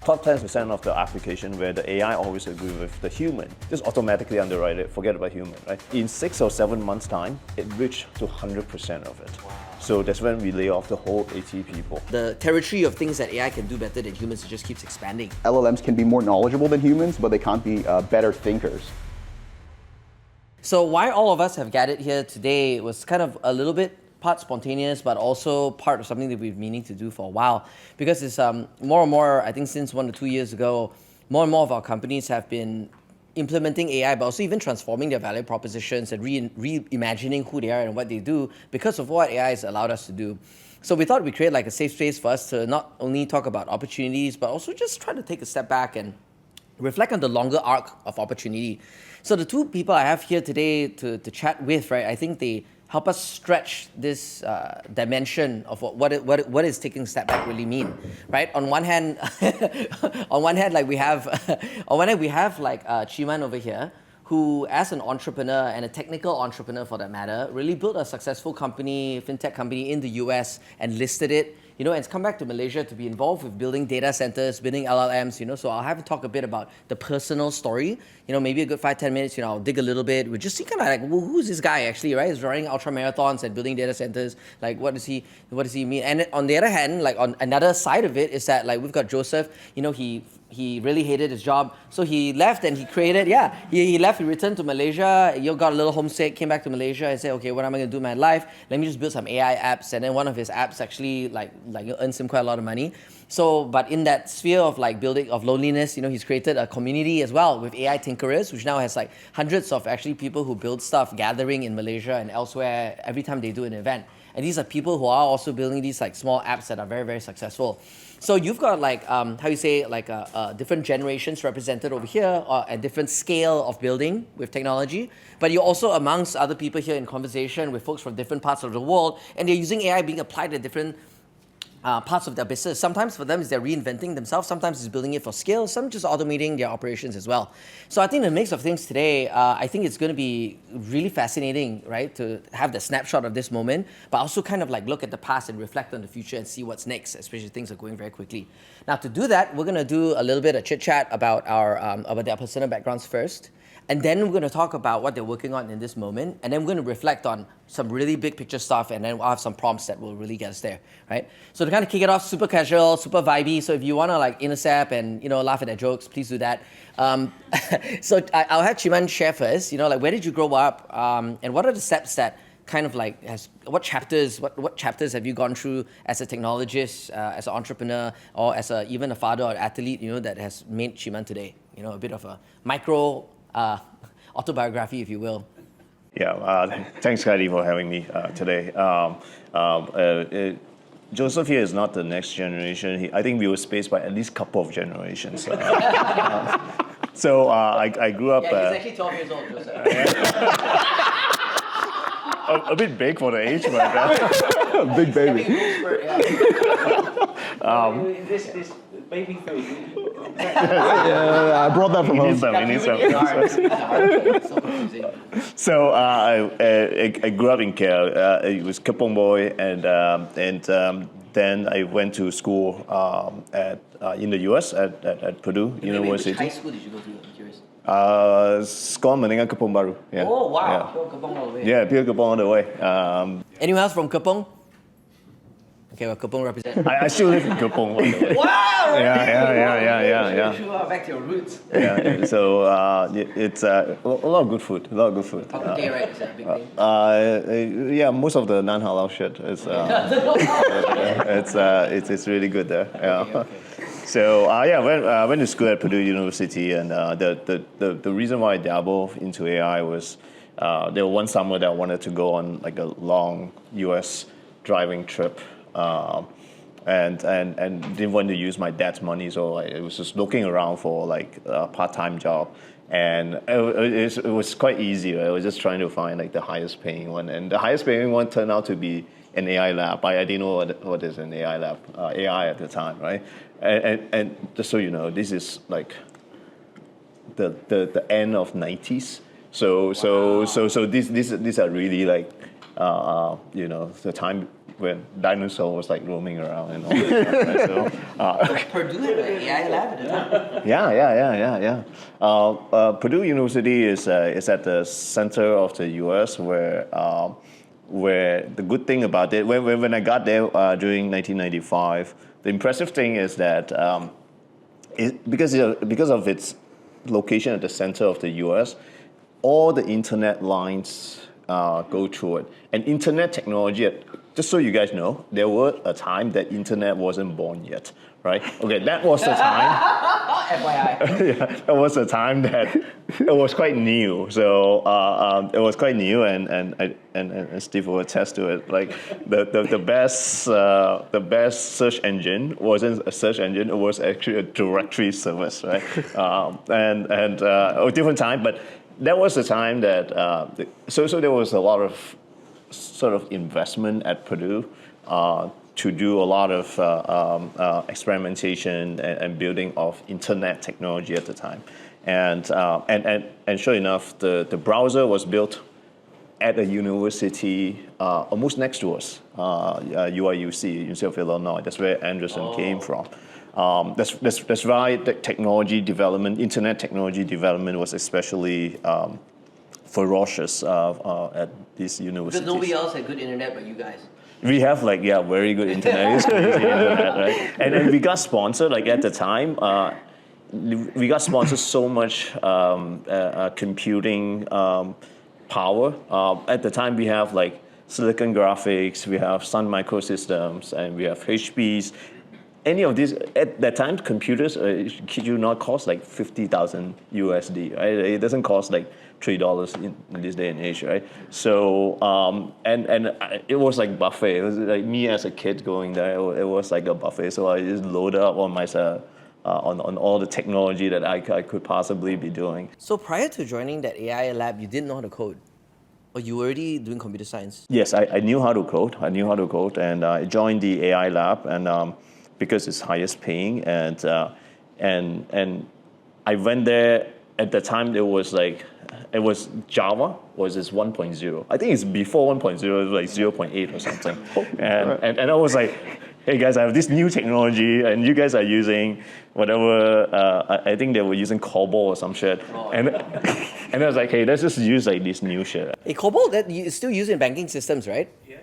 top 10% of the application where the AI always agree with the human, just automatically underwrite it, forget about human, right? In 6 or 7 months' time, it reached to 100% of it. So that's when we lay off the whole 80 people. The territory of things that AI can do better than humans just keeps expanding. LLMs can be more knowledgeable than humans, but they can't be better thinkers. So why all of us have gathered here today was kind of a little bit part spontaneous, but also part of something that we've been meaning to do for a while. Because it's more and more, I think since 1 to 2 years ago, more and more of our companies have been implementing AI, but also even transforming their value propositions and reimagining who they are and what they do because of what AI has allowed us to do. So we thought we'd create like a safe space for us to not only talk about opportunities, but also just try to take a step back and reflect on the longer arc of opportunity. So the two people I have here today to chat with, right, I think they help us stretch this dimension of what is taking a step back really mean, right? On one hand, like we have, Chee Mun over here, who, as an entrepreneur and a technical entrepreneur for that matter, really built a successful company, fintech company in the US and listed it, and it's come back to Malaysia to be involved with building data centers, building LLMs, so I'll have to talk a bit about the personal story, maybe a good 5-10 minutes, I'll dig a little bit. We'll just see kind of like, well, who's this guy actually, right? He's running ultra marathons and building data centers. Like, what does he mean? And on the other hand, like on another side of it is that like we've got Joseph, he really hated his job. So he left and he created, he left, he returned to Malaysia, got a little homesick, came back to Malaysia and said, okay, what am I gonna do in my life? Let me just build some AI apps. And then one of his apps actually like earns him quite a lot of money. So, but in that sphere of like building of loneliness, he's created a community as well with AI Tinkerers, which now has like hundreds of actually people who build stuff gathering in Malaysia and elsewhere every time they do an event. And these are people who are also building these like small apps that are very, very successful. So you've got like, different generations represented over here at different scale of building with technology. But you're also amongst other people here in conversation with folks from different parts of the world, and they're using AI being applied at different parts of their business. Sometimes for them, they're reinventing themselves. Sometimes it's building it for scale. Some just automating their operations as well. So I think the mix of things today, I think it's going to be really fascinating, right? To have the snapshot of this moment, but also kind of like look at the past and reflect on the future and see what's next, especially things are going very quickly. Now to do that, we're going to do a little bit of chit chat about about their personal backgrounds first. And then we're going to talk about what they're working on in this moment. And then we're going to reflect on some really big picture stuff. And then we'll have some prompts that will really get us there, right? So to kind of kick it off, super casual, super vibey. So if you want to like intercept and, laugh at their jokes, please do that. So I'll have Chee Mun share first, like where did you grow up? And what are the steps that kind of like, what chapters have you gone through as a technologist, as an entrepreneur, or as even a father or athlete, that has made Chee Mun today? A bit of a micro autobiography, if you will. Yeah, thanks, Khailee, for having me today. Joseph here is not the next generation. I think we were spaced by at least a couple of generations. So I grew up... Yeah, he's actually 12 years old, Joseph. A bit big for the age, but... Big baby. This baby food. I brought that from home. So I grew up in KL. It was Kapong boy, and then I went to school in the US at Purdue University. Which high school did you go to? I'm curious. Sekolah Menengah Kapong Baru. Yeah. Oh wow, pure Kapong all the way. Yeah, pure Kapong all the way. Anyone else from Kapong? Okay, well, Kapong represents. I still live in Kapong. Wow! Yeah. Back to your roots. Yeah, so it's a lot of good food. Bak kut teh, right? Is that a big thing? Yeah, most of the non-halal shit is. It's really good there. Yeah. Okay. So I went to school at Purdue University, and the reason why I dabbled into AI was there was one summer that I wanted to go on like a long U.S. driving trip. And didn't want to use my dad's money, so I was just looking around for like a part-time job, and it was quite easy. Right? I was just trying to find like the highest paying one, and the highest paying one turned out to be an AI lab. I didn't know what is an AI lab, AI at the time, right? And just so you know, this is like the end of 90s. So these are really like the time when dinosaur was like roaming around and all that stuff, right? So, Purdue had an AI lab at the time. yeah. Purdue University is at the center of the U.S. where the good thing about it, when I got there during 1995, the impressive thing is that because of its location at the center of the U.S., all the internet lines go through it. And internet technology, just so you guys know, there was a time that internet wasn't born yet, right? Okay, that was the time. FYI. Yeah, that was a time that it was quite new. So it was quite new, and Steve will attest to it. Like the best search engine wasn't a search engine; it was actually a directory service, right? A different time, but that was the time that so there was a lot of sort of investment at Purdue to do a lot of experimentation and building of internet technology at the time, and sure enough, the browser was built at a university almost next to us, UIUC, University of Illinois. That's where Anderson came from. That's why the technology development, internet technology development, was especially ferocious at these universities. Because nobody else had good internet but you guys. We have very good internet. It's crazy internet, right? And we got sponsored at the time. We got sponsored so much computing power. At the time, we have Silicon Graphics, we have Sun Microsystems, and we have HPs. Any of these at that time, computers, kid you not, cost like 50,000 USD, right? It doesn't cost like $3 in this day and age, right? So it was like buffet. It was like me as a kid going there. It was like a buffet. So I just loaded up on myself on all the technology that I could possibly be doing. So prior to joining that AI lab, you didn't know how to code, or you were already doing computer science? Yes, I knew how to code. And I joined the AI lab and. Because it's highest paying, and I went there at the time. It was Java was 1.0. I think it's before 1.0. It was like 0.8 or something. And I was like, hey guys, I have this new technology, and you guys are using whatever. I think they were using COBOL or some shit. And I was like, hey, let's just use this new shit. Hey, COBOL that you still use in banking systems, right? Yeah,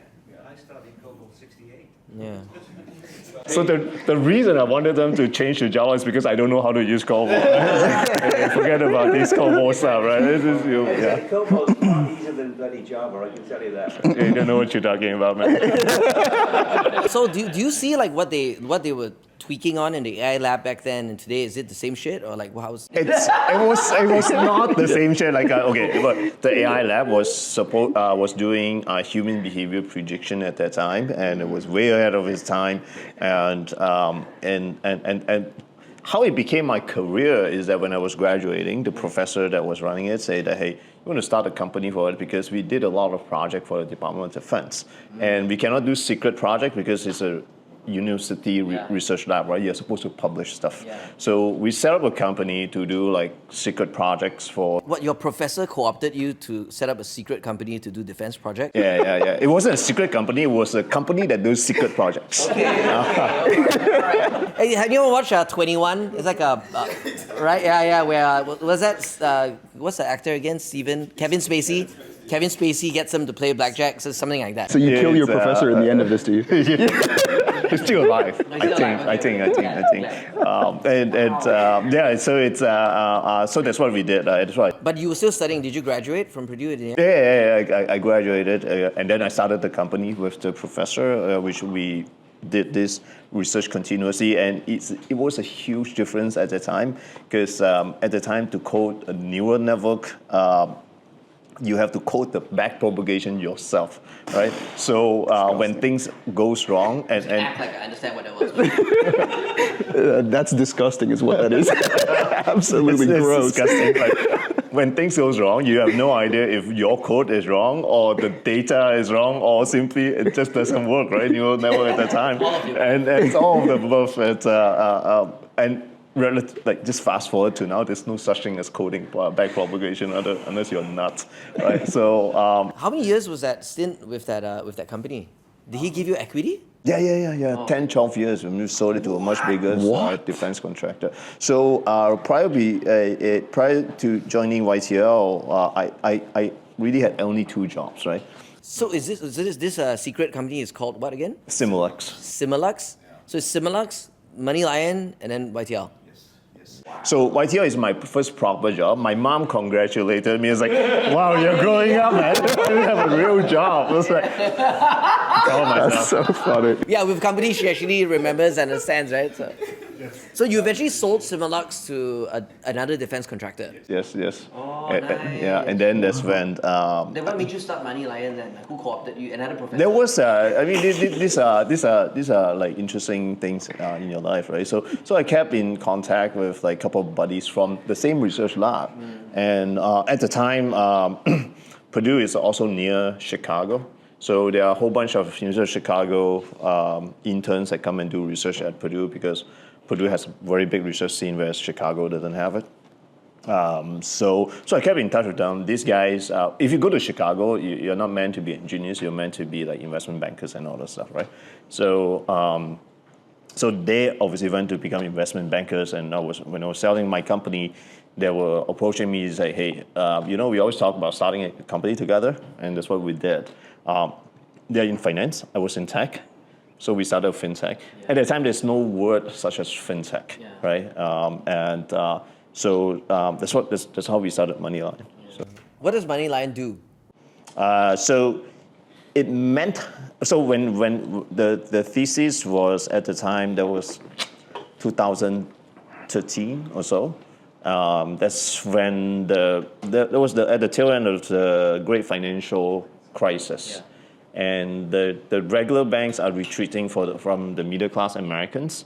I studied COBOL 68. Yeah. So the reason I wanted them to change to Java is because I don't know how to use COBOL. Forget about this COBOL stuff, right? COBOL's far easier than bloody Java, I can tell you that. You don't know what you're talking about, man. So do you see what they were tweaking on in the AI lab back then and today? Is it the same shit, or how's It was not the same shit. But the AI lab was doing human behavior prediction at that time, and it was way ahead of its time. And how it became my career is that when I was graduating, the professor that was running it said that, hey, you want to start a company for it because we did a lot of project for the Department of Defense, and we cannot do secret project because it's a university research lab, right? You're supposed to publish stuff. Yeah. So we set up a company to do secret projects for. What, your professor co-opted you to set up a secret company to do defense projects? Yeah. It wasn't a secret company. It was a company that does secret projects. Okay. Hey, have you ever watched 21? It's like a right? Yeah. Where was that? What's the actor again? Kevin Spacey. Kevin Spacey gets him to play blackjack, so something like that. So you kill your professor in the end of this, do you? He's still alive. I think. So that's what we did. That's right. But you were still studying. Did you graduate from Purdue? Yeah. I graduated, and then I started the company with the professor, which we did this research continuously, and it was a huge difference at the time because at the time to code a neural network. You have to code the backpropagation yourself, right? So when things goes wrong and act like I understand what that was. That's disgusting, is what that is. Absolutely it's gross. Disgusting. When things goes wrong, you have no idea if your code is wrong or the data is wrong or simply it just doesn't work, right? Neural network at the time, and it's all of the above. And like just fast forward to now, there's no such thing as coding back propagation unless you're nuts, right? So How many years was that stint with that company? Did he give you equity? Yeah. 10, 12 years. We sold it to a much bigger defense contractor. So prior to joining YTL, I really had only 2 jobs, right? So is this secret company is called what again? Similux. Similux? So it's Similux, Money Lion, and then YTL. So YTL is my first proper job. My mom congratulated me. It's like, wow, you're growing up, man. You have a real job. I was like, oh my That's so funny. Yeah, with companies she actually remembers and understands, right? So you eventually sold Similux to another defense contractor. Yes. Oh, And, yeah, and then that's when. Then what made you start Money Lion then? Like, who co-opted you? Another professor? There was, these are like interesting things in your life, right? So I kept in contact with like a couple of buddies from the same research lab, and at the time, Purdue is also near Chicago. So there are a whole bunch of University of Chicago interns that come and do research at Purdue because Purdue has a very big research scene, whereas Chicago doesn't have it. So I kept in touch with them. These guys, if you go to Chicago, you're not meant to be engineers. You're meant to be like investment bankers and all that stuff, right? So they obviously went to become investment bankers. And when I was selling my company, they were approaching me and say, hey, we always talk about starting a company together, and that's what we did. They're in finance. I was in tech. So we started Fintech. Yeah. At the time, there's no word such as Fintech, right? So that's how we started Moneyline. So. What does Money Lion do? So it meant when the thesis was at the time, that was 2013 or so. That's when that was at the tail end of the great financial crisis. Yeah. And the regular banks are retreating from the middle class Americans,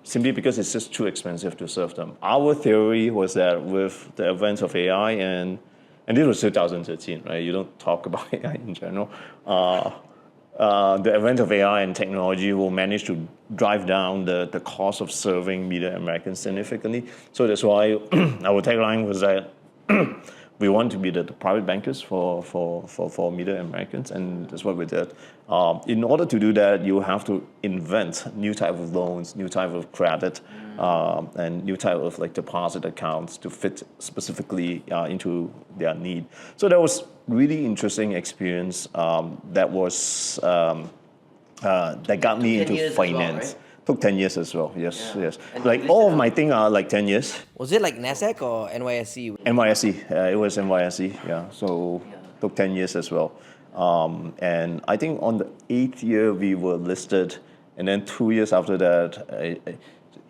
simply because it's just too expensive to serve them. Our theory was that with the advent of AI, and this was 2013, right? You don't talk about AI in general. The advent of AI and technology will manage to drive down the cost of serving middle Americans significantly. So that's why our tagline was that we want to be the private bankers for middle Americans, and that's what we did. In order to do that, you have to invent new type of loans, new type of credit, and new type of like deposit accounts to fit specifically into their need. So that was really interesting experience. That was that got me into finance. Well, right? Took 10 years as well, yes. And like all of my things are like 10 years. Was it like NASDAQ or NYSE? NYSE, it was NYSE, yeah. So took 10 years as well. And I think on the 8th year we were listed, and then 2 years after that,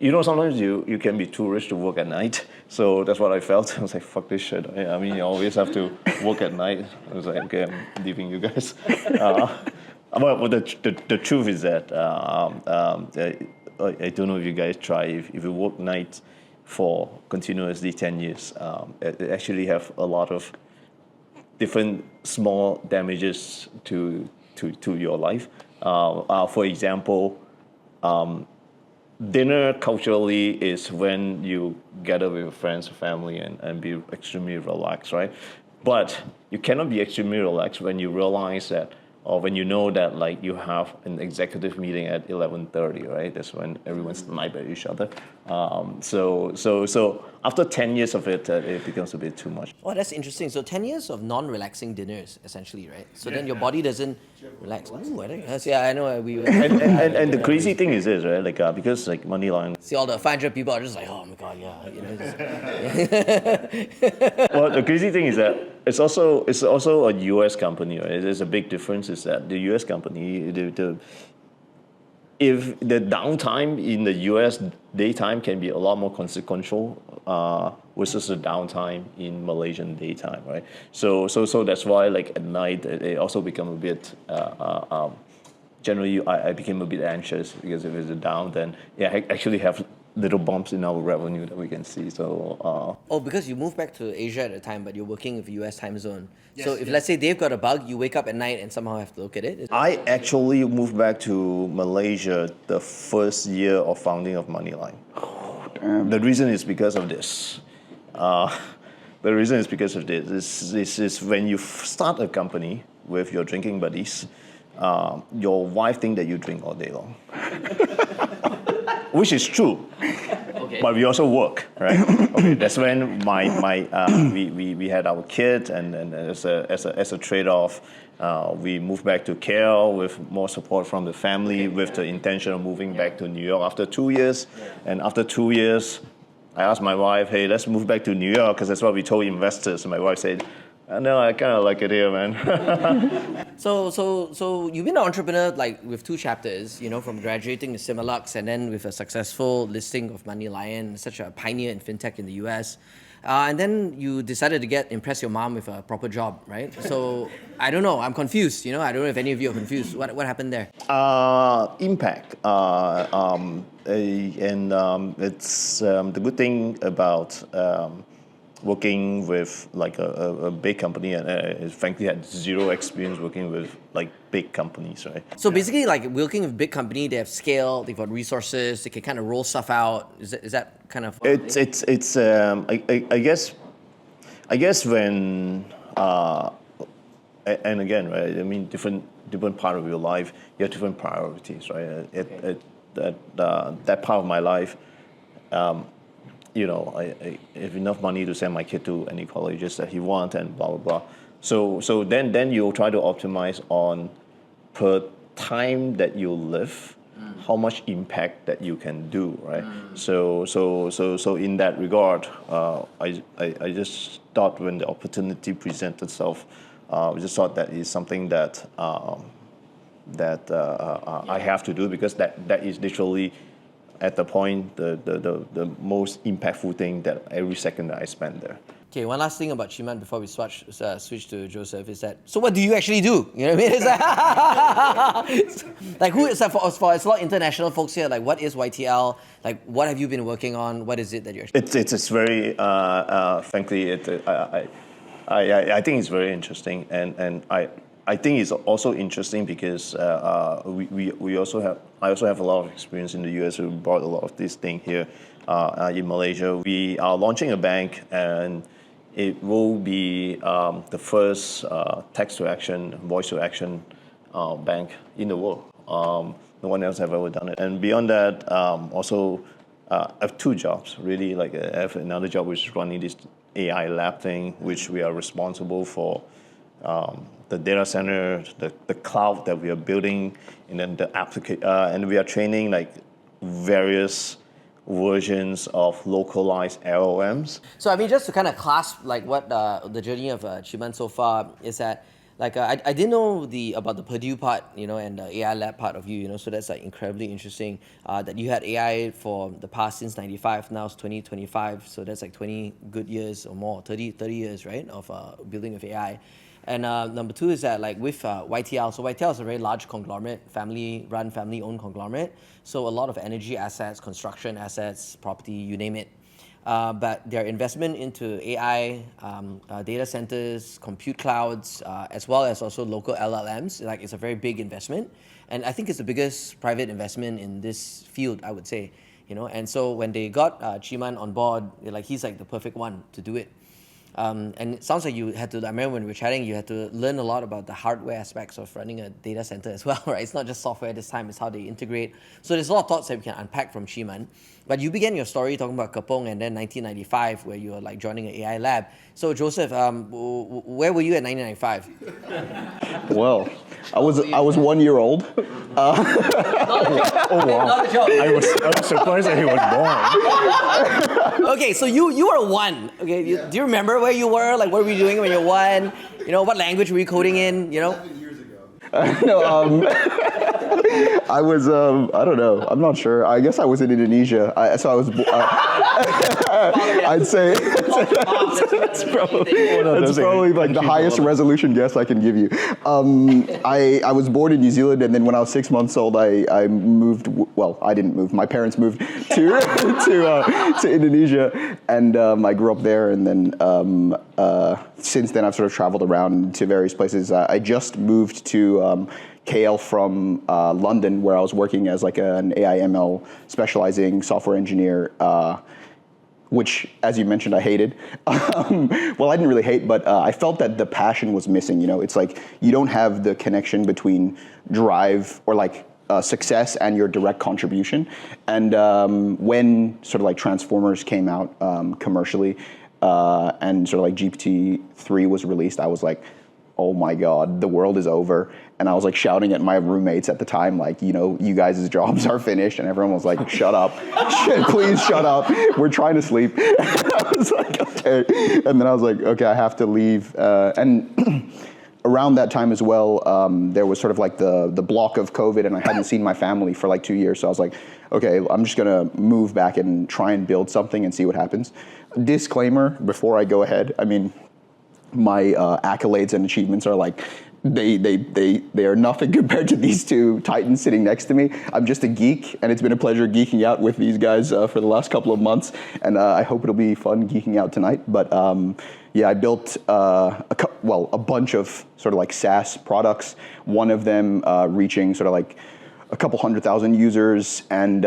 sometimes you can be too rich to work at night. So that's what I felt. I was like, fuck this shit. I mean, you always have to work at night. I was like, okay, I'm leaving you guys. But the truth is that I don't know if you guys try. If you work nights for continuously 10 years, it actually have a lot of different small damages to your life. For example, dinner culturally is when you gather with your friends, family, and be extremely relaxed, right? But you cannot be extremely relaxed when you realize that, or when you know that like you have an executive meeting at 11:30, right? That's when everyone's snipe at each other. So after 10 years of it, it becomes a bit too much. Oh, that's interesting. So 10 years of non-relaxing dinners, essentially, right? So then your body doesn't relax. Ooh, I know. And the crazy thing is this, right? Like because like Moneyline. See all the 500 people are just like, oh my god, yeah. Well, the crazy thing is that it's also a U.S. company, right? There's a big difference is that the U.S. company, if the downtime in the U.S. daytime can be a lot more consequential versus the downtime in Malaysian daytime, right? So that's why like at night it also become a bit. Generally, I became a bit anxious because if it's down, then I actually have little bumps in our revenue that we can see. So. Because you moved back to Asia at the time, but you're working with US time zone. Yes, so if let's say they've got a bug, you wake up at night and somehow have to look at it. I actually moved back to Malaysia the first year of founding of Moneyline. The reason is because of this. The reason is because of this. This is when you start a company with your drinking buddies, your wife thinks that you drink all day long. Which is true. Okay. But we also work, right? Okay, that's when we had our kid, and as a trade-off, we moved back to KL with more support from the family, with the intention of moving back to New York after 2 years. And after 2 years, I asked my wife, "Hey, let's move back to New York," because that's what we told investors. And my wife said, "No, I kind of like it here, man." So you've been an entrepreneur like with 2 chapters, from graduating to Similux and then with a successful listing of Money Lion, such a pioneer in fintech in the US. And then you decided to impress your mom with a proper job, right? So I don't know, I'm confused, I don't know if any of you are confused. What happened there? Impact. It's the good thing about working with like a big company, and frankly had zero experience working with like big companies, right? So basically, like working with big company, they have scale, they've got resources, they can kind of roll stuff out. Is that kind of? It's I guess when and again, right? I mean, different part of your life, you have different priorities, right? That part of my life. I have enough money to send my kid to any colleges that he wants, and blah, blah, blah. So then you'll try to optimize on per time that you live, how much impact that you can do, right? So in that regard, I just thought when the opportunity presented itself, I just thought that is something that I have to do, because that is literally at the point, the most impactful thing that every second that I spend there. Okay, one last thing about Chee Mun before we switch to Joseph is that, so what do you actually do? You know what I mean? It's like who is that for it's a lot of international folks here, like what is YTL? Like what have you been working on? What is it that you're actually It's very, frankly, I think it's very interesting, and I think it's also interesting because I also have a lot of experience in the US. We brought a lot of this thing here in Malaysia. We are launching a bank, and it will be the first text-to-action, voice-to-action bank in the world. No one else have ever done it. And beyond that, also I have 2 jobs really. Like I have another job which is running this AI lab thing, which we are responsible for. The data center, the cloud that we are building, and then the application, and we are training like various versions of localized LLMs. So I mean, just to kind of clasp like what the journey of Chee Mun so far is that, like I didn't know about the Purdue part, and the AI lab part of you, so that's like incredibly interesting. That you had AI for the past since '95, now it's 2025, so that's like 20 good years or more, 30 years, right, of building with AI. And number 2 is that like with YTL, so YTL is a very large conglomerate, family-run, family-owned conglomerate. So a lot of energy assets, construction assets, property, you name it. But their investment into AI, data centers, compute clouds, as well as also local LLMs, like it's a very big investment. And I think it's the biggest private investment in this field, I would say. And so when they got Chee Mun on board, he's like the perfect one to do it. And it sounds like you had to, I remember when we were chatting, you had to learn a lot about the hardware aspects of running a data center as well, right? It's not just software this time, it's how they integrate. So there's a lot of thoughts that we can unpack from Chee Mun. But you began your story talking about Kapong and then 1995, where you were like joining an AI lab. So Joseph, where were you at 1995? Well, I was 1 year old. Oh wow! Not a joke. I was surprised that he was born. Okay, so you were 1. Okay, do you remember where you were? Like, what were you doing when you were 1? What language were you coding in? 11 years ago. No, I was, I don't know. I'm not sure. I guess I was in Indonesia. I'd say that's probably like the highest resolution guess I can give you. I was born in New Zealand, and then when I was 6 months old, I moved. Well, I didn't move. My parents moved to Indonesia, and I grew up there. And then since then, I've sort of traveled around to various places. I just moved to KL from London, where I was working as like an AI ML specializing software engineer. which, as you mentioned, I hated. Well, I didn't really hate, but I felt that the passion was missing. It's like you don't have the connection between drive or like success and your direct contribution. And when sort of like Transformers came out commercially and sort of like GPT-3 was released, I was like, oh my God, the world is over. And I was like shouting at my roommates at the time, like, you guys' jobs are finished. And everyone was like, shut up. Please shut up. We're trying to sleep. I was like, okay. And then I was like, okay, I have to leave. And around that time as well, there was sort of like the block of COVID, and I hadn't seen my family for like 2 years. So I was like, okay, I'm just gonna move back and try and build something and see what happens. Disclaimer before I go ahead, I mean, my accolades and achievements are like, they are nothing compared to these two titans sitting next to me. I'm just a geek, and it's been a pleasure geeking out with these guys for the last couple of months, and I hope it'll be fun geeking out tonight. But yeah, I built a bunch of sort of like SaaS products, one of them reaching sort of like a couple 100,000 users, and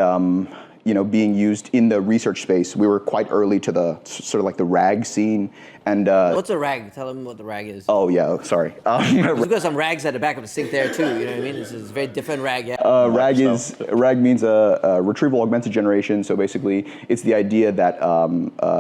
being used in the research space. We were quite early to the sort of like the RAG scene. And what's a RAG? Tell them what the RAG is. Oh yeah, sorry. We've got some rags at the back of the sink there too. You know what I mean? This is a very different RAG. Yeah. RAG means retrieval augmented generation. So basically, it's the idea that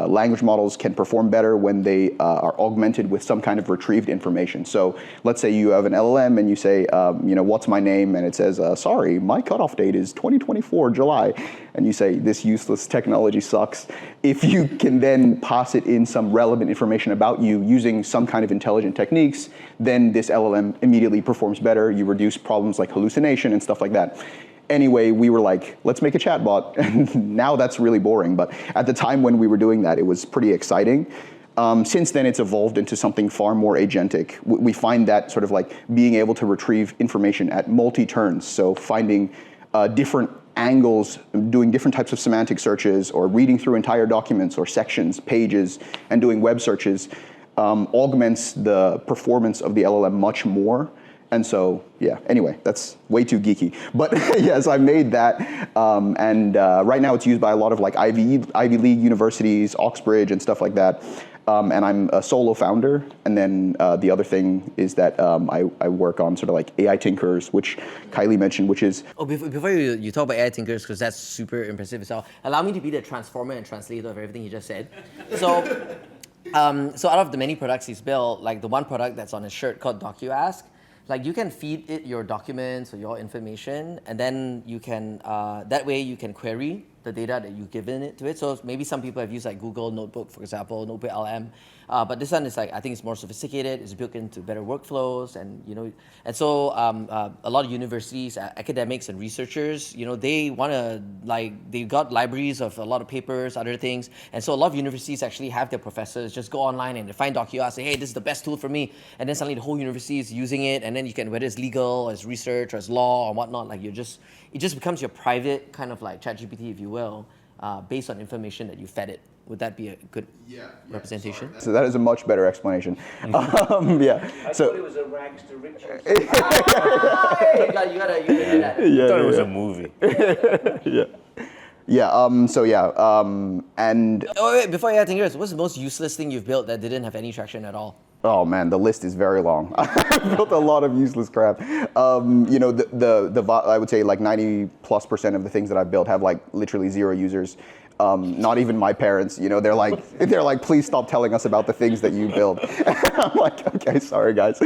language models can perform better when they are augmented with some kind of retrieved information. So let's say you have an LLM and you say, what's my name? And it says, sorry, my cutoff date is 2024 July. And you say, this useless technology sucks. If you can then pass it in some relevant information about you using some kind of intelligent techniques, then this LLM immediately performs better. You reduce problems like hallucination and stuff like that. Anyway, we were like, let's make a chatbot. And now that's really boring. But at the time when we were doing that, it was pretty exciting. Since then, it's evolved into something far more agentic. We find that sort of like being able to retrieve information at multi-turns. So finding different angles, doing different types of semantic searches, or reading through entire documents or sections, pages, and doing web searches augments the performance of the LLM much more. And so, yeah, anyway, that's way too geeky. But yes, I made that. And right now it's used by a lot of like Ivy League universities, Oxbridge, and stuff like that. And I'm a solo founder. And then the other thing is that I work on sort of like AI Tinkers, which Khailee mentioned, which is... Oh, before you talk about AI Tinkers, because that's super impressive as well, allow me to be the transformer and translator of everything you just said. So out of the many products he's built, like the one product that's on his shirt called DocuAsk, like you can feed it your documents or your information, and then you can, that way you can query the data that you've given it to it. So maybe some people have used like Google Notebook, for example, Notebook LM. But this one is like, I think it's more sophisticated, it's built into better workflows, and so a lot of universities, academics and researchers, they want to they've got libraries of a lot of papers, other things. And so a lot of universities actually have their professors just go online and they find DocuAsk, say, hey, this is the best tool for me. And then suddenly the whole university is using it. And then you can, whether it's legal, or it's research, or it's law or whatnot, like it just becomes your private kind of like ChatGPT, if you will, based on information that you fed it. Would that be a good representation? So that is a much better explanation. Yeah. I thought it was a rags to riches. You gotta do that. I thought it was a movie. And... Oh, wait, before you add things, what's the most useless thing you've built that didn't have any traction at all? Oh man, the list is very long. I built a lot of useless crap. I would say like 90+% of the things that I've built have like literally 0 users. Not even my parents, they're like, please stop telling us about the things that you build. I'm like, okay, sorry guys.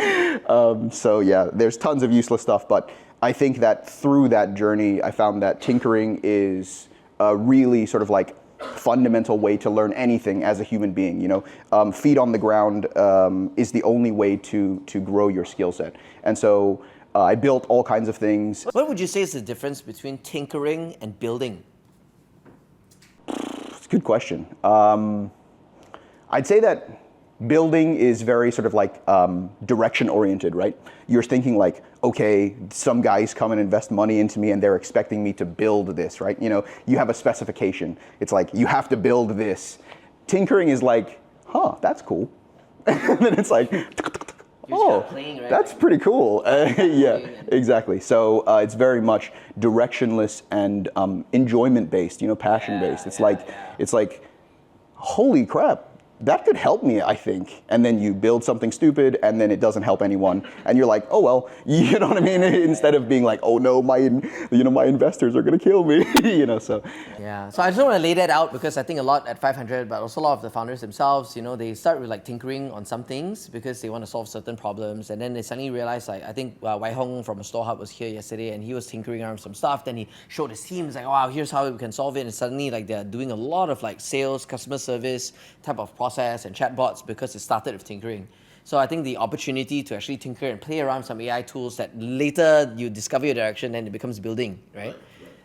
So yeah, there's tons of useless stuff, but I think that through that journey, I found that tinkering is a really sort of like fundamental way to learn anything as a human being. Feet on the ground is the only way to grow your skill set. And so I built all kinds of things. What would you say is the difference between tinkering and building? It's a good question. I'd say that building is very sort of like direction oriented, right? You're thinking like, okay, some guys come and invest money into me and they're expecting me to build this, right? You have a specification. It's like, you have to build this. Tinkering is like, that's cool. And then it's like, playing, right? That's pretty cool. Yeah, exactly. So it's very much directionless and enjoyment based, passion based. It's like, holy crap, that could help me, I think. And then you build something stupid and then it doesn't help anyone. And you're like, oh, well, you know what I mean? Instead of being like, oh no, my investors are gonna kill me, so. Yeah, so I just want to lay that out because I think a lot at 500, but also a lot of the founders themselves, they start with like tinkering on some things because they want to solve certain problems. And then they suddenly realize, like, I think Wai Hong from a Store Hub was here yesterday and he was tinkering around some stuff. Then he showed his team, he's like, wow, here's how we can solve it. And suddenly like they're doing a lot of like sales, customer service type of process and chatbots because it started with tinkering. So I think the opportunity to actually tinker and play around some AI tools that later you discover your direction and it becomes building, right?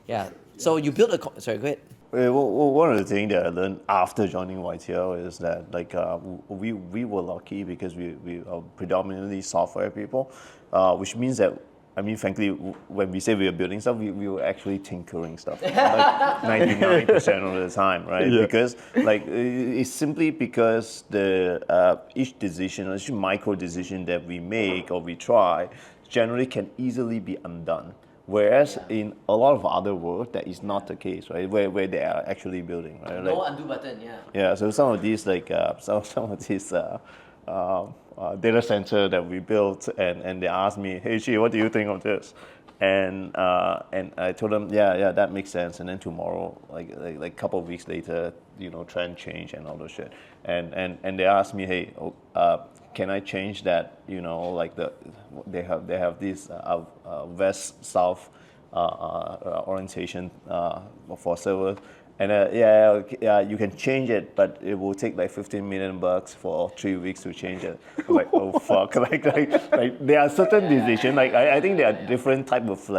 Yeah. So you built sorry, go ahead. One of the things that I learned after joining YTL is that we were lucky because we are predominantly software people, which means that frankly, when we say we are building stuff, we were actually tinkering stuff, like 99% of the time, right? Yeah. Because it's simply because each decision, each micro decision that we make or we try, generally can easily be undone. Whereas in a lot of other world, that is not the case, right? Where they are actually building, right? No undo button, yeah. Yeah. So some of these some of these. Data center that we built, and they asked me, hey Chee, what do you think of this? And I told them, yeah, that makes sense. And then tomorrow, like a couple of weeks later, trend change and all those shit. And they asked me, hey, can I change that? They have this west south orientation for servers. And you can change it, but it will take like $15 million for 3 weeks to change it. I was like, oh fuck! like there are certain decisions. I think there are different type of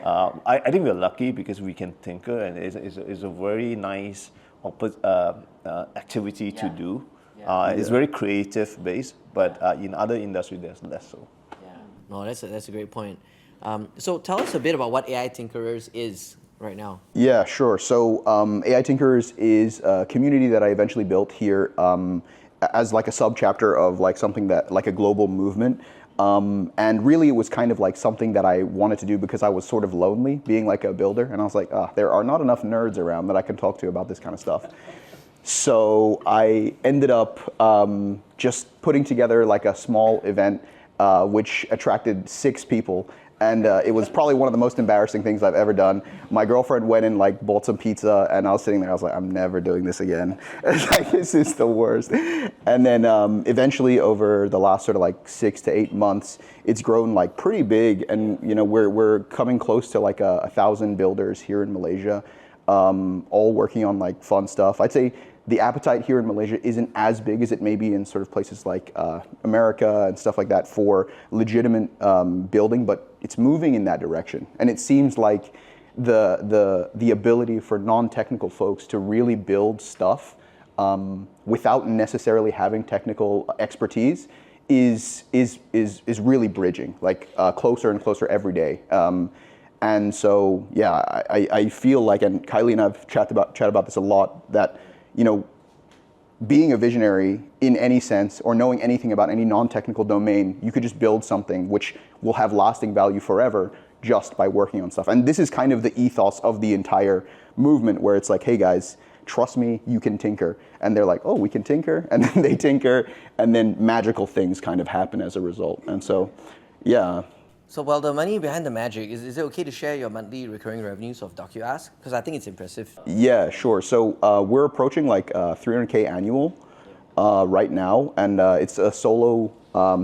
I think we're lucky because we can tinker, and it's a very nice activity to do. It's very creative based, but in other industries there's less so. Yeah, no, that's a great point. So tell us a bit about what AI Tinkerers is right now. Yeah, sure. So AI Tinkerers is a community that I eventually built here as like a subchapter of like something that like a global movement. And really it was kind of like something that I wanted to do because I was sort of lonely being like a builder. And I was like, there are not enough nerds around that I can talk to about this kind of stuff. So I ended up just putting together like a small event which attracted 6 people. And it was probably one of the most embarrassing things I've ever done. My girlfriend went and like bought some pizza, and I was sitting there. I was like, I'm never doing this again. It's like, this is the worst. And then eventually, over the last sort of like 6 to 8 months, it's grown like pretty big. And we're coming close to like 1,000 builders here in Malaysia, all working on like fun stuff. I'd say the appetite here in Malaysia isn't as big as it may be in sort of places like America and stuff like that for legitimate building, but it's moving in that direction. And it seems like the ability for non-technical folks to really build stuff without necessarily having technical expertise is really bridging, like closer and closer every day. And so, yeah, I feel like, and Khailee and I've chat about this a lot, that being a visionary in any sense or knowing anything about any non-technical domain, you could just build something which will have lasting value forever just by working on stuff. And this is kind of the ethos of the entire movement, where it's like, hey guys, trust me, you can tinker. And they're like, oh, we can tinker? And then they tinker, and then magical things kind of happen as a result. And so, yeah. So, well, the money behind the magic, is it okay to share your monthly recurring revenues of DocuAsk? Because I think it's impressive. Yeah, sure. So we're approaching like $300K annual right now, and it's a solo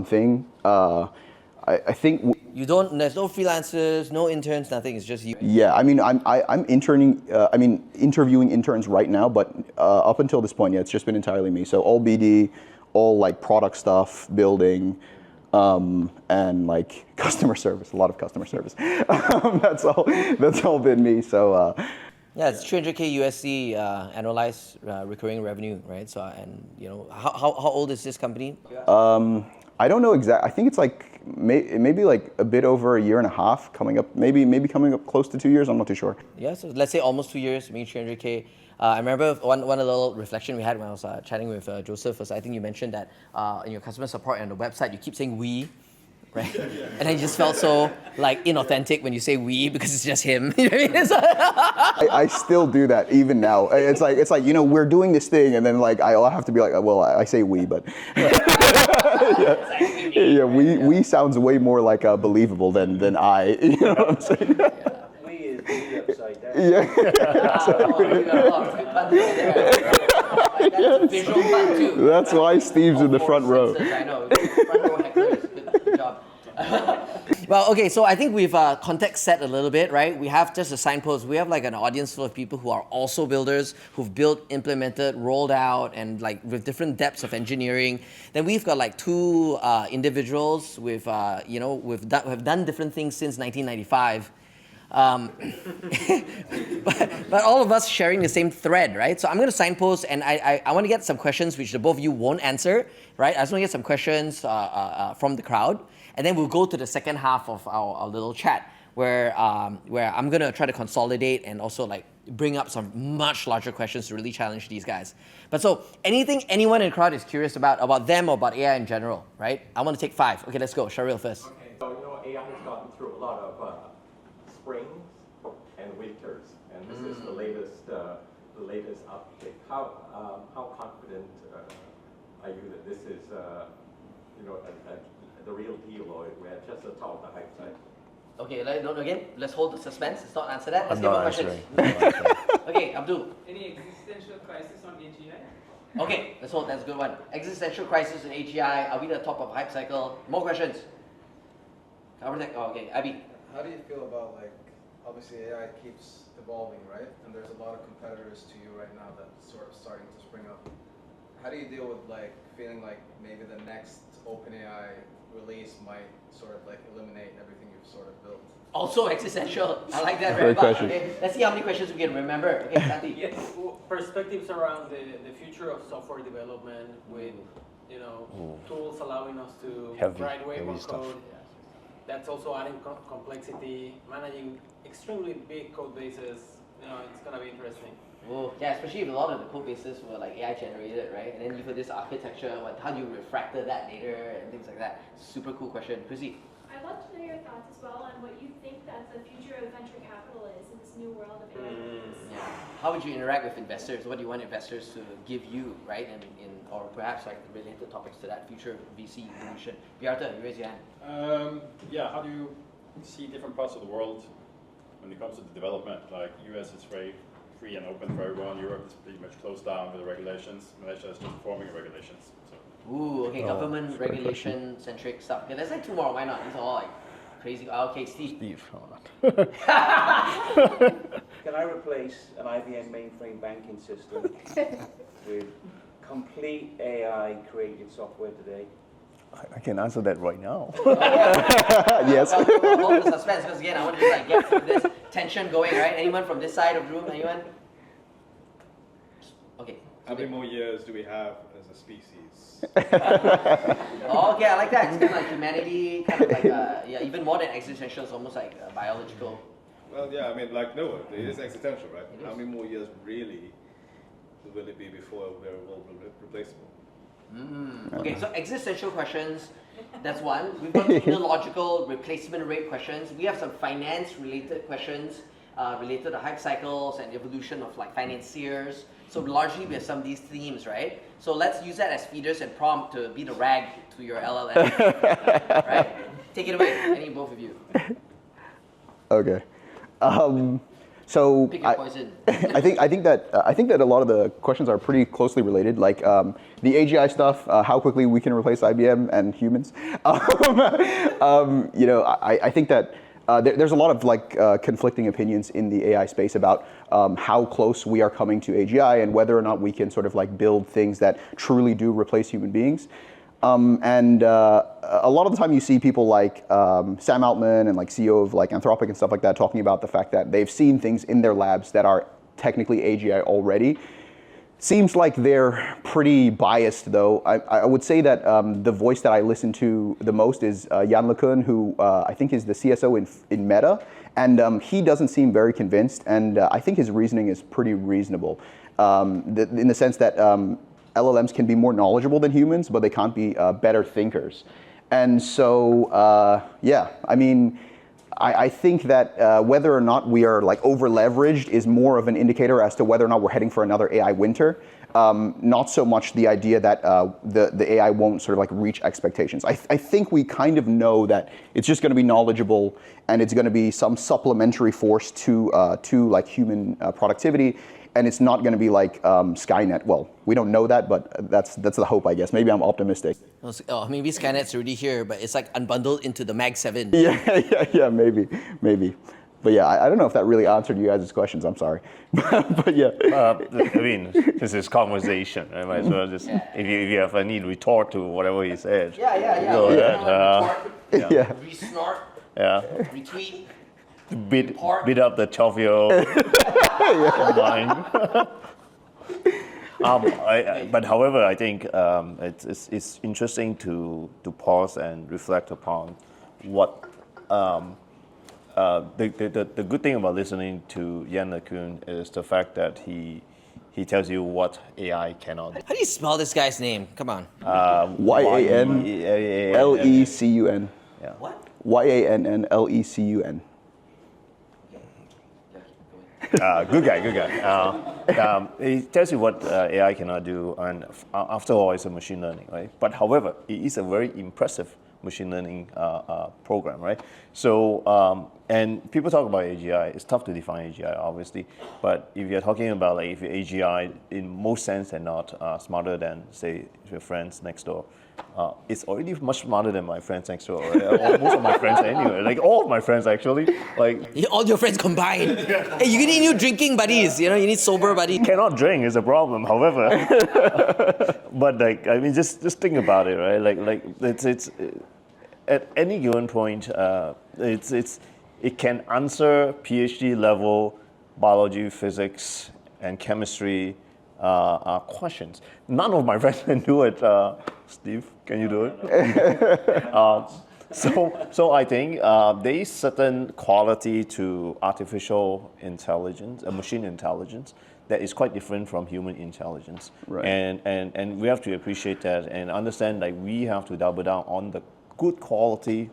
thing. I think there's no freelancers, no interns, nothing. It's just you. Yeah, I'm interviewing interns right now, but up until this point, yeah, it's just been entirely me. So all BD, all like product stuff, building. And like customer service, a lot of customer service. That's all been me. So yeah, it's 300K USD annualized recurring revenue, right? So how old is this company? I don't know exactly. I think it's like maybe like a bit over a year and a half, coming up maybe coming up close to 2 years. I'm not too sure. Yeah, so let's say almost 2 years, maybe 300K. I remember one little reflection we had when I was chatting with Joseph was, I think you mentioned that in your customer support and the website, you keep saying we. right? And I just felt so like inauthentic when you say we because it's just him. You know what I mean? I still do that even now. It's like we're doing this thing, and then like I'll have to be like, well, I say we, but we sounds way more like believable than I. You know what I'm saying? We is the upside down. Yeah. That's a visual fun too. That's why Steve's in the front row. I know. Front row hecklers. Good job. Well, okay, so I think we've context set a little bit, right? We have just a signpost. We have like an audience full of people who are also builders, who've built, implemented, rolled out, and like with different depths of engineering. Then we've got like two individuals with, have done different things since 1995. But all of us sharing the same thread, right? So I'm going to signpost, and I want to get some questions which the both of you won't answer, right? I just want to get some questions from the crowd, and then we'll go to the second half of our little chat, where I'm going to try to consolidate and also like bring up some much larger questions to really challenge these guys. But so anything anyone in the crowd is curious about them or about AI in general, right? I want to take 5. Okay, let's go. Sharil first. Okay, so AI has gotten through a lot of springs and winters, and this is the latest update. How confident are you that this is the real deal, or we're at just the top of the hype cycle? Okay, let's hold the suspense. Let's not answer that. Let's I'm get more not questions. answering. Okay, Abdul. Any existential crisis on AGI? Okay, let's hold. That's a good one. Existential crisis in AGI. Are we at the top of hype cycle? More questions. Cover that. Oh, okay, Abby. How do you feel about, like, obviously AI keeps evolving, right? And there's a lot of competitors to you right now that's sort of starting to spring up. How do you deal with, like, feeling like maybe the next OpenAI release might sort of like eliminate everything you've sort of built? Also existential. I like that very Great much. question. Okay, let's see how many questions we can remember. Okay, Santi. Yes, perspectives around the future of software development with, tools allowing us to write way more stuff. code. That's also adding complexity, managing extremely big code bases. It's gonna be interesting. Oh, yeah, especially if a lot of the code bases were like AI generated, right? And then you've got this architecture, how do you refactor that later and things like that. Super cool question. Chrissy. I'd love to know your thoughts as well on what you think that the future of venture capital is in this new world of AI. Yeah. How would you interact with investors? What do you want investors to give you, right? Or perhaps like related topics to that future VC evolution. Bjarta, you raise your hand. How do you see different parts of the world when it comes to the development? Like US is very free and open for everyone. Europe is pretty much closed down with the regulations. Malaysia is just forming regulations. So. Ooh, okay, government regulation centric stuff. Okay, let's like 2 more. Why not? These are all like crazy. Okay, Steve. Can I replace an IBM mainframe banking system with complete AI created software today? I can answer that right now. Yes. Well, hold the suspense because again, I want to just like get through this tension going, right? Anyone from this side of the room? Anyone? Okay. How many more years do we have as a species? Oh, okay, I like that. It's kind of like humanity, kind of like, even more than existential, it's almost like biological. Well, yeah, I mean, like Noah, it is existential, right? How many more years really will it be before we're all replaceable? Okay, so existential questions, that's one. We've got technological replacement rate questions. We have some finance-related questions related to hype cycles and evolution of like financiers. So largely we have some of these themes, right? So let's use that as feeders and prompt to be the rag to your LLM, right? Take it away, any both of you. Okay. So Pick your poison. I think that a lot of the questions are pretty closely related. Like the AGI stuff, how quickly we can replace IBM and humans. I think that there's a lot of like conflicting opinions in the AI space about how close we are coming to AGI and whether or not we can sort of like build things that truly do replace human beings. A lot of the time you see people like Sam Altman and like CEO of like Anthropic and stuff like that talking about the fact that they've seen things in their labs that are technically AGI already. Seems like they're pretty biased though. I would say that the voice that I listen to the most is Jan LeCun, who I think is the CSO in Meta, and he doesn't seem very convinced, and I think his reasoning is pretty reasonable in the sense that LLMs can be more knowledgeable than humans, but they can't be better thinkers. And so, yeah, I mean, I think that whether or not we are like over leveraged is more of an indicator as to whether or not we're heading for another AI winter. Not so much the idea that the AI won't sort of like reach expectations. I think we kind of know that it's just going to be knowledgeable and it's going to be some supplementary force to like human productivity. And it's not going to be like Skynet. Well, we don't know that, but that's the hope, I guess. Maybe I'm optimistic. Oh, maybe Skynet's already here, but it's like unbundled into the Mag 7. Yeah, maybe. But yeah, I don't know if that really answered you guys' questions. I'm sorry, but yeah. I mean, this is conversation. I might as well just if you have any retort to whatever he said. Yeah. Go ahead. Yeah. Re-snort. Yeah. Retweet. Beat up the 12-year-old mind. But however, I think it's interesting to pause and reflect upon what the good thing about listening to Yan LeCun is the fact that he tells you what AI cannot do. How do you spell this guy's name? Come on. YANNLECUN. Yeah. What? YANNLECUN. Good guy. He tells you what AI cannot do, and after all, it's a machine learning, right? But however, it is a very impressive machine learning program, right? So, and people talk about AGI. It's tough to define AGI, obviously. But if you're talking about like if your AGI, in most sense, they're not smarter than, say, your friends next door. It's already much smarter than my friends next door. Right? Or most of my friends anyway. Like all of my friends actually. Like all your friends combined. Hey, you need new drinking buddies. You know, you need sober buddies. Cannot drink is a problem. However, but like I mean, just think about it, right? Like it's at any given point, it can answer PhD level biology, physics, and chemistry questions. None of my friends can do it. Steve, can you do it? So I think there is certain quality to artificial intelligence, machine intelligence, that is quite different from human intelligence. Right. And we have to appreciate that and understand like we have to double down on the good quality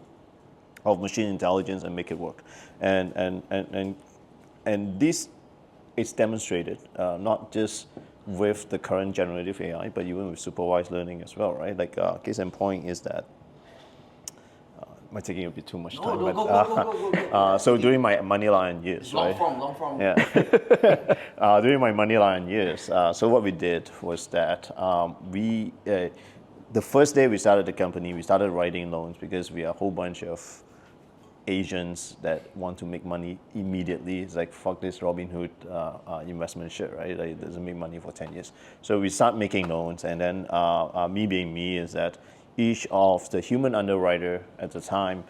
of machine intelligence and make it work. And this is demonstrated not just with the current generative AI, but even with supervised learning as well, right? Like case in point is that, am I taking a bit too much time? Go. So during my Moneyline years, Long right? form. Yeah. During my Moneyline years, so what we did was that the first day we started the company, we started writing loans because we are a whole bunch of Asians that want to make money immediately. It's like, fuck this Robinhood investment shit, right? Like, it doesn't make money for 10 years. So we start making loans, and then me being me is that each of the human underwriter at the time,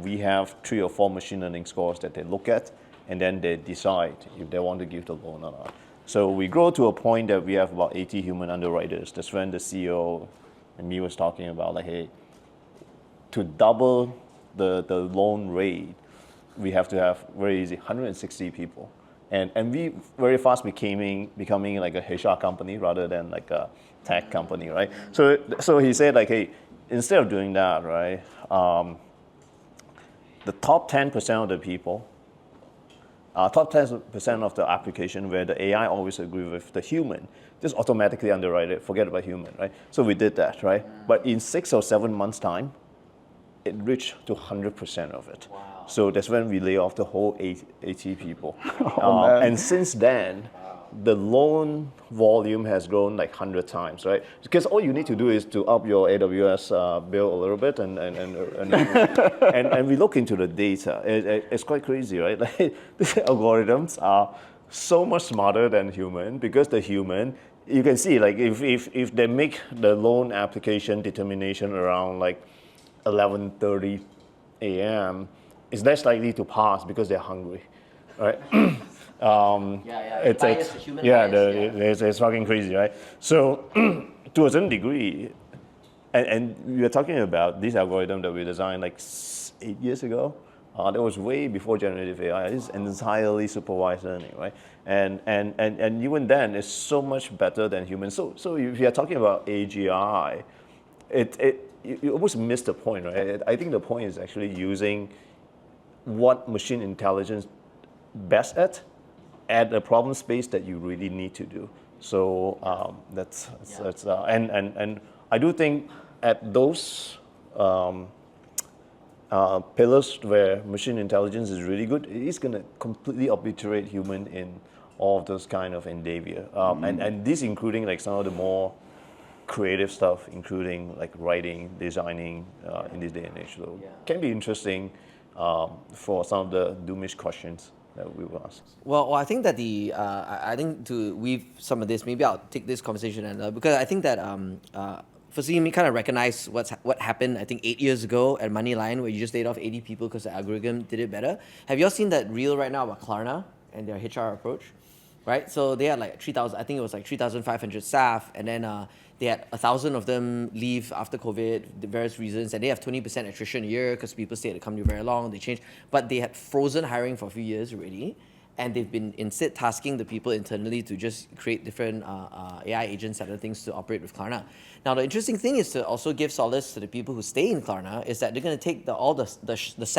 we have 3 or 4 machine learning scores that they look at, and then they decide if they want to give the loan or not. So we grow to a point that we have about 80 human underwriters. That's when the CEO and me was talking about, like, hey, to double the loan rate, we have to have very easy 160 people, and we very fast becoming like a HR company rather than like a tech company, right? So he said like, hey, instead of doing that, right, the top 10% of the people, top 10% of the application where the AI always agree with the human, just automatically underwrite it, forget about human, right? So we did that, right? But in 6 or 7 months' time, it reached to 100% of it. Wow. So that's when we lay off the whole 80 people. Man. And since then, the loan volume has grown like 100 times, right? Because all you need to do is to up your AWS bill a little bit, and we look into the data. It's quite crazy, right? Like, these algorithms are so much smarter than human, because the human, you can see, like, if they make the loan application determination around like 11:30 a.m., it's less likely to pass because they're hungry, right? It's fucking crazy, right? So to a certain degree, and we were talking about this algorithm that we designed like 8 years ago. That was way before generative AI. It's entirely supervised learning, right? And even then, it's so much better than humans. So if you're talking about AGI, you almost miss the point, right? I think the point is actually using what machine intelligence best at a problem space that you really need to do. So and I do think at those pillars where machine intelligence is really good, it is going to completely obliterate human in all of those kind of endeavor. And this including like some of the more creative stuff, including like writing, designing in this day and age. So can be interesting for some of the doomish questions that we will ask. Well, I think that I think to weave some of this, maybe I'll take this conversation and because I think that firstly, me kind of recognize what happened. I think 8 years ago at Moneyline, where you just laid off 80 people because the algorithm did it better. Have you all seen that reel right now about Klarna and their HR approach? Right, so they had like 3,000. I think it was like 3,500 staff, and then they had 1,000 of them leave after COVID, the various reasons, and they have 20% attrition a year because people stay at the company very long. They changed, but they had frozen hiring for a few years already, and they've been instead tasking the people internally to just create different AI agents and other things to operate with Klarna. Now, the interesting thing is to also give solace to the people who stay in Klarna is that they're going to take all the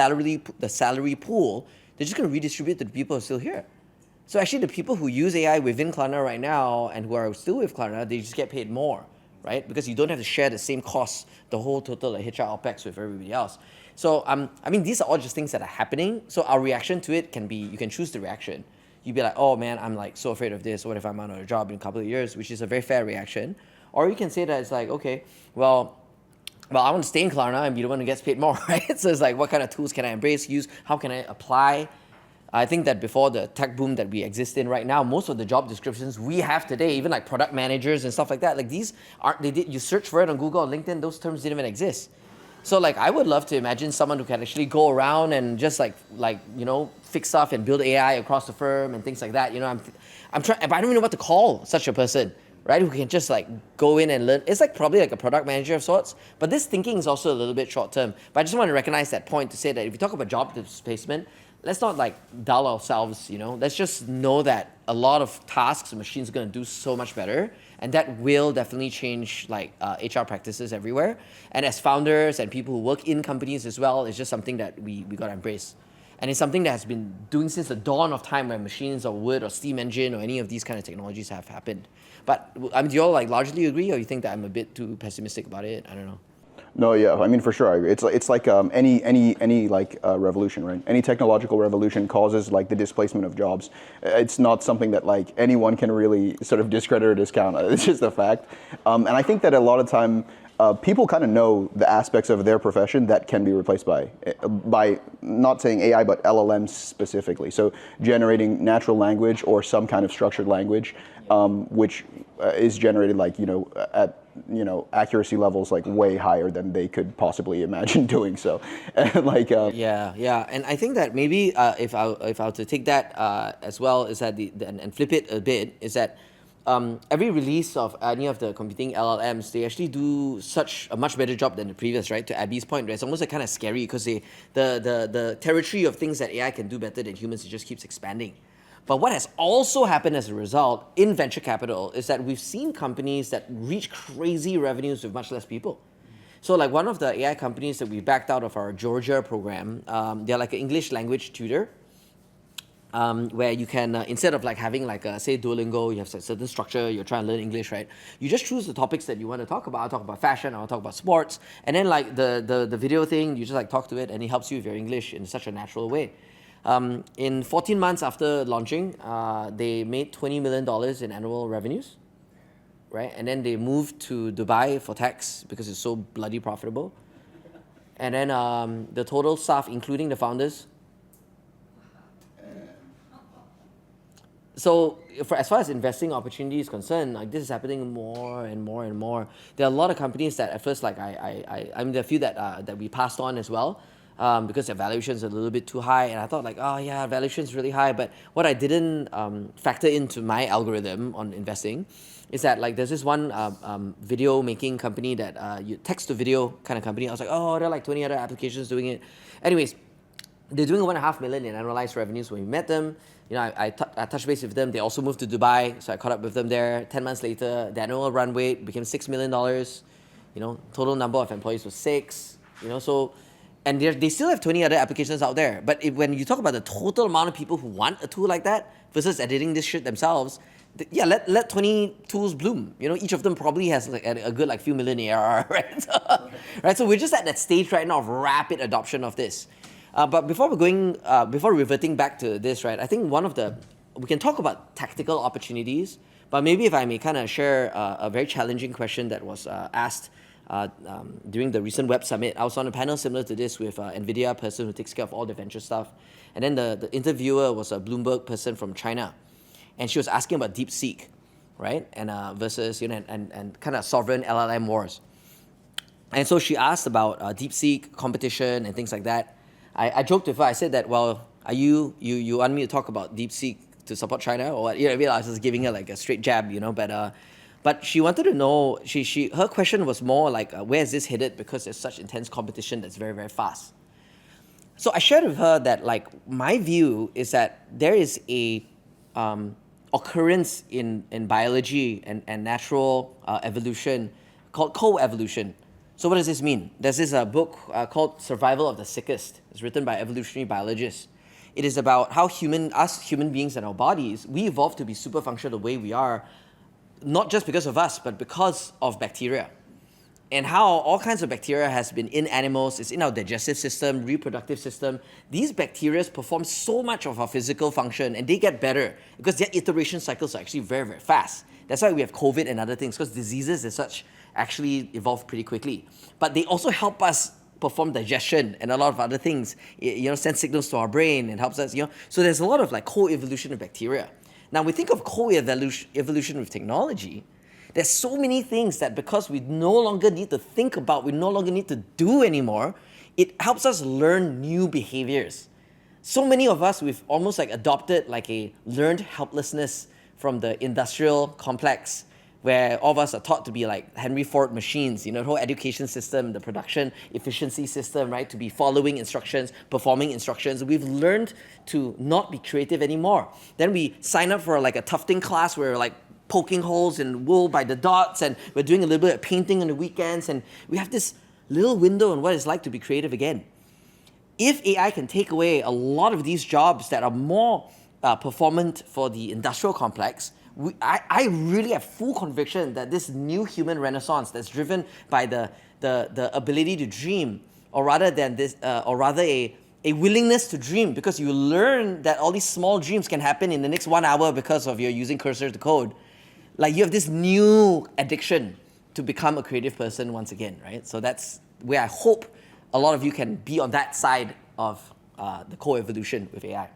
salary pool. They're just going to redistribute to the people who are still here. So actually, the people who use AI within Klarna right now and who are still with Klarna, they just get paid more, right? Because you don't have to share the same costs, the whole total like HR OPEX with everybody else. So I mean, these are all just things that are happening. So our reaction to it can be, you can choose the reaction. You'd be like, oh man, I'm like so afraid of this. What if I'm out of a job in a couple of years? Which is a very fair reaction. Or you can say that it's like, okay, well, I want to stay in Klarna and be the one who gets paid more, right? So it's like, what kind of tools can I embrace, use? How can I apply? I think that before the tech boom that we exist in right now, most of the job descriptions we have today, even like product managers and stuff like that, like these aren't, you search for it on Google or LinkedIn, those terms didn't even exist. So like I would love to imagine someone who can actually go around and just like you know, fix stuff and build AI across the firm and things like that. You know, I'm trying, but I don't even know what to call such a person, right? Who can just like go in and learn. It's like probably like a product manager of sorts, but this thinking is also a little bit short term. But I just want to recognize that point to say that if you talk about job displacement, let's not like dull ourselves, you know. Let's just know that a lot of tasks machines are going to do so much better, and that will definitely change like HR practices everywhere. And as founders and people who work in companies as well, it's just something that we got to embrace. And it's something that has been doing since the dawn of time when machines or wood or steam engine or any of these kind of technologies have happened. But I mean, do you all like largely agree, or you think that I'm a bit too pessimistic about it? I don't know. No, yeah, I mean for sure. I agree. It's like any like revolution, right? Any technological revolution causes like the displacement of jobs. It's not something that like anyone can really sort of discredit or discount. It's just a fact. And I think that a lot of time people kind of know the aspects of their profession that can be replaced by not saying AI but LLMs specifically. So generating natural language or some kind of structured language, which is generated like at accuracy levels like way higher than they could possibly imagine doing so. And like yeah, and I think that maybe if I were to take that as well, is that and flip it a bit, is that every release of any of the competing LLMs, they actually do such a much better job than the previous, right? To Abby's point, it's almost like kind of scary because the territory of things that AI can do better than humans, it just keeps expanding. But what has also happened as a result in venture capital is that we've seen companies that reach crazy revenues with much less people. So like one of the AI companies that we backed out of our Georgia program, they're like an English language tutor, where you can, instead of like having like say Duolingo, you have a certain structure, you're trying to learn English, right? You just choose the topics that you want to talk about. I'll talk about fashion, I'll talk about sports, and then like the video thing, you just like talk to it and it helps you with your English in such a natural way. In 14 months after launching, they made $20 million in annual revenues, right? And then they moved to Dubai for tax because it's so bloody profitable. And then the total staff, including the founders. So as far as investing opportunity is concerned, like this is happening more and more and more. There are a lot of companies that at first, like I mean, there are a few that we passed on as well. Because their valuations are a little bit too high, and I thought like, oh yeah, valuation's really high. But what I didn't factor into my algorithm on investing is that like there's this one video making company that you text to video kind of company. I was like, oh, there are like 20 other applications doing it. Anyways, they're doing $1.5 million in annualized revenues when we met them. I touched base with them. They also moved to Dubai, so I caught up with them there. 10 months later, the annual run rate became $6 million. total number of employees was 6, so, and they still have 20 other applications out there. But when you talk about the total amount of people who want a tool like that versus editing this shit themselves, let 20 tools bloom. Each of them probably has like a good like few million ARR, right? Right. So we're just at that stage right now of rapid adoption of this. But before reverting back to this, right? I think we can talk about tactical opportunities, but maybe if I may kind of share a very challenging question that was asked during the recent Web Summit. I was on a panel similar to this with an NVIDIA person who takes care of all the venture stuff, and then the interviewer was a Bloomberg person from China. And she was asking about DeepSeek, right? And versus and kind of sovereign LLM wars. And so she asked about DeepSeek competition and things like that. I joked with her. I said that, well, are you want me to talk about DeepSeek to support China or what? I realized I was giving her like a straight jab, but she wanted to know. Her question was more like, where is this headed? Because there's such intense competition that's very, very fast. So I shared with her that like my view is that there is a occurrence in biology and natural evolution called co-evolution. So what does this mean? There's this book called Survival of the Sickest. It's written by evolutionary biologists. It is about how us human beings and our bodies, we evolved to be super functional the way we are, not just because of us, but because of bacteria. And how all kinds of bacteria has been in animals, it's in our digestive system, reproductive system. These bacteria perform so much of our physical function and they get better because their iteration cycles are actually very, very fast. That's why we have COVID and other things, because diseases as such actually evolve pretty quickly. But they also help us perform digestion and a lot of other things, send signals to our brain and helps us, So there's a lot of like co-evolution of bacteria. Now we think of co-evolution with technology. There's so many things that because we no longer need to think about, we no longer need to do anymore, it helps us learn new behaviors. So many of us, we've almost like adopted like a learned helplessness from the industrial complex where all of us are taught to be like Henry Ford machines, the whole education system, the production efficiency system, right? To be following instructions, performing instructions. We've learned to not be creative anymore. Then we sign up for like a tufting class where we're like poking holes in wool by the dots, and we're doing a little bit of painting on the weekends, and we have this little window on what it's like to be creative again. If AI can take away a lot of these jobs that are more performant for the industrial complex, I really have full conviction that this new human renaissance that's driven by the ability to dream, or rather a willingness to dream, because you learn that all these small dreams can happen in the next 1 hour because of your using cursor to code. Like you have this new addiction to become a creative person once again, right? So that's where I hope a lot of you can be on that side of the co-evolution with AI.